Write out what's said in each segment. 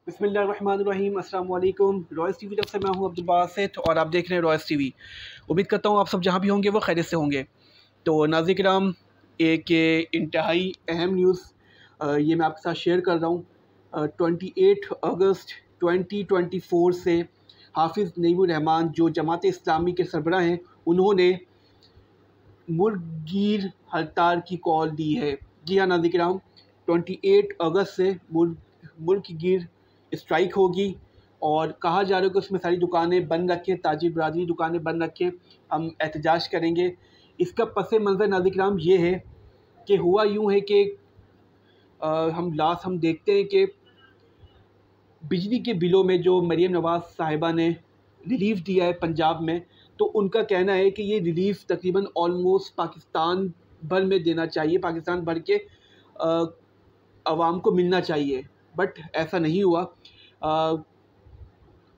बिस्मिल्लाहिर्रहमानिर्रहीम, अस्सलाम वालेकुम। रॉयस टीवी तरफ से मैं हूं अब्दुल बासित और आप देख रहे हैं रॉयस टीवी। उम्मीद करता हूं आप सब जहां भी होंगे वो खैरियत से होंगे। तो नाज़रीन किराम, एक इंतहाई अहम न्यूज़ ये मैं आपके साथ शेयर कर रहा हूं। 28 अगस्त 2024 से हाफिज़ नईमुर रहमान जो जमात इस्लामी के सरबराह हैं, उन्होंने मुल्कगीर हड़ताल की कॉल दी है। जी हाँ नाज़रीन किराम, 28 अगस्त से मुल्कगीर स्ट्राइक होगी और कहा जा रहा है कि उसमें सारी दुकानें बंद रखें, ताजिर बरादरी दुकानें बंद रखें, हम एहतजाज करेंगे। इसका पस मंज़र नाज़रीन किराम ये है कि हुआ यूँ है कि हम देखते हैं कि बिजली के बिलों में जो मरीम नवाज़ साहिबा ने रिलीफ़ दिया है पंजाब में, तो उनका कहना है कि ये रिलीफ़ तकरीबन ऑलमोस्ट पाकिस्तान भर में देना चाहिए, पाकिस्तान भर के अवाम को मिलना चाहिए, बट ऐसा नहीं हुआ।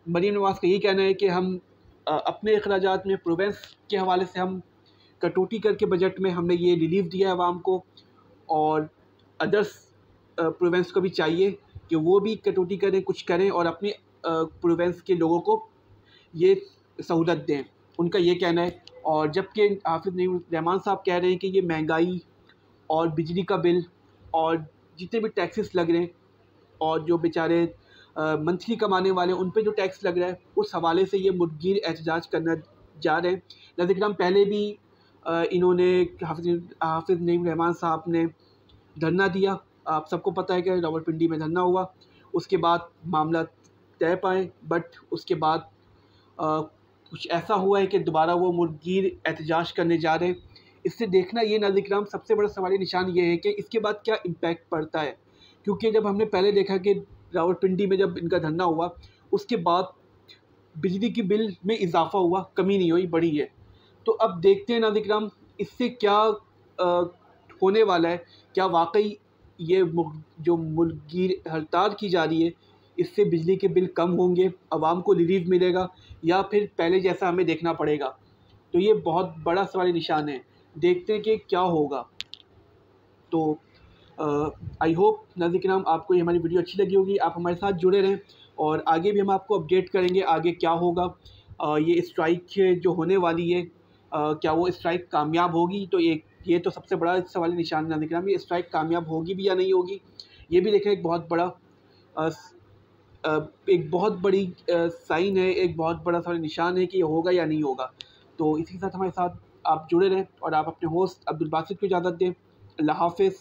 मरीम नवाज़ का यही कहना है कि हम अपने अखराजात में प्रोवेंस के हवाले से हम कटौती करके बजट में हमने ये रिलीफ़ दिया है अवाम को, और अदर्स प्रोवेंस को भी चाहिए कि वो भी कटौती करें, कुछ करें और अपने प्रोवेंस के लोगों को ये सहूलत दें, उनका ये कहना है। और जबकि हाफिज़ नईमुर रहमान साहब कह रहे हैं कि ये महंगाई और बिजली का बिल और जितने भी टैक्सेस लग रहे हैं और जो बेचारे मंथली कमाने वाले उन पे जो टैक्स लग रहा है, उस हवाले से ये मुल्कगीर एहतजाज करना जा रहे हैं। नाज़रीन पहले भी इन्होंने हाफिज़ नईमुर रहमान साहब ने धरना दिया, आप सबको पता है कि रावलपिंडी में धरना हुआ, उसके बाद मामला तय पाए, बट उसके बाद कुछ ऐसा हुआ है कि दोबारा वो मुल्कगीर एहतजाज करने जा रहे हैं। इससे देखना ये नाज़रीन सबसे बड़ा सवालिया निशान ये है कि इसके बाद क्या इम्पैक्ट पड़ता है, क्योंकि जब हमने पहले देखा कि रावलपिंडी में जब इनका धरना हुआ, उसके बाद बिजली की बिल में इजाफ़ा हुआ, कमी नहीं हुई, बढ़ी है। तो अब देखते हैं नाज़रीन इससे क्या होने वाला है। क्या वाकई ये जो मुल्कगीर हड़ताल की जा रही है, इससे बिजली के बिल कम होंगे, आवाम को रिलीफ मिलेगा, या फिर पहले जैसा हमें देखना पड़ेगा। तो ये बहुत बड़ा सवाल निशान है, देखते हैं कि क्या होगा। तो आई होप नाज़रीन आपको ये हमारी वीडियो अच्छी लगी होगी, आप हमारे साथ जुड़े रहें और आगे भी हम आपको अपडेट करेंगे आगे क्या होगा। ये स्ट्राइक जो होने वाली है, क्या वो स्ट्राइक कामयाब होगी, तो ये तो सबसे बड़ा सवाल निशान नाज़रीन, ये स्ट्राइक कामयाब होगी भी या नहीं होगी, ये भी देखना एक बहुत बड़ी साइन है, एक बहुत बड़ा सवाल निशान है कि ये होगा या नहीं होगा। तो इसी के साथ हमारे साथ आप जुड़े रहें और आप अपने होस्ट अब्दुल बासित को इजाज़त दें। अल्लाह हाफ़िज़।